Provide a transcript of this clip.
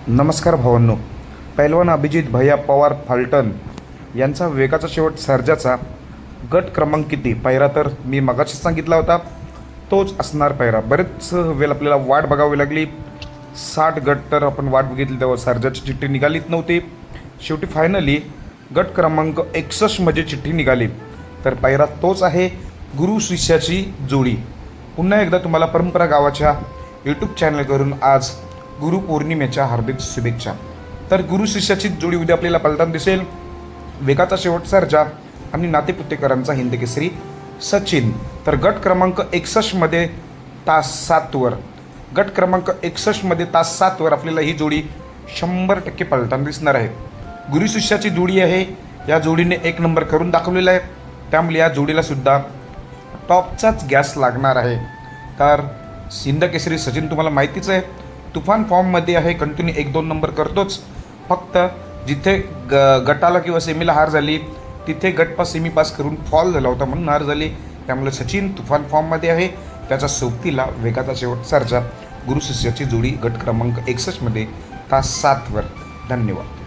नमस्कार भावांनो. पैलवान अभिजित भैया पवार फाल्टन यांचा वेगाचा शेवट सर्जाचा गट क्रमांक किती पायरा, तर मी मगाशी सांगितला होता तोच असणार पायरा. बरेच वेळ आपल्याला वाट बघावी लागली. 60 गट तर आपण वाट बघितली तेव्हा सर्जाची चिठ्ठी निघालीच नव्हती. शेवटी फायनली गट क्रमांक 61 मध्ये चिठ्ठी निघाली. तर पायरा तोच आहे, गुरु शिष्याची जोडी. पुन्हा एकदा तुम्हाला परंपरा गावाच्या यूट्यूब चॅनलवरून आज गुरुपौर्णिमेच्या हार्दिक शुभेच्छा. तर गुरु शिष्याची जोडी उद्या आपल्याला पलताना दिसेल. वेगाचा शेवट सर्जा आणि नातेपुतेकरांचा हिंद केसरी सचिन. तर गट क्रमांक 61 मध्ये तास 7 वर गट क्रमांक 61 मध्ये तास 7 वर आपल्याला ही जोडी 100% पलताना दिसणार आहे. गुरु शिष्याची जोडी आहे. या जोडीने 1 नंबर करून दाखवलेला आहे. त्यामुळे या जोडीला सुद्धा टॉपचाच गॅस लागणार आहे. तर हिंद केसरी सचिन तुम्हाला माहितीच आहे, तुफान फॉर्ममध्ये आहे. कंटिन्यू 1-2 नंबर करतोच. फक्त जिथे गटाला किंवा सेमीला हार झाली तिथे गट पास सेमी पास करून फॉल झाला होता म्हणून हार झाली. त्यामुळे सचिन तुफान फॉर्ममध्ये आहे. त्याच्या सोबतीला वेगाचा शेवट सर्जा गुरु शिष्याची जोडी गट क्रमांक 61 मध्ये तास 7 वर. धन्यवाद.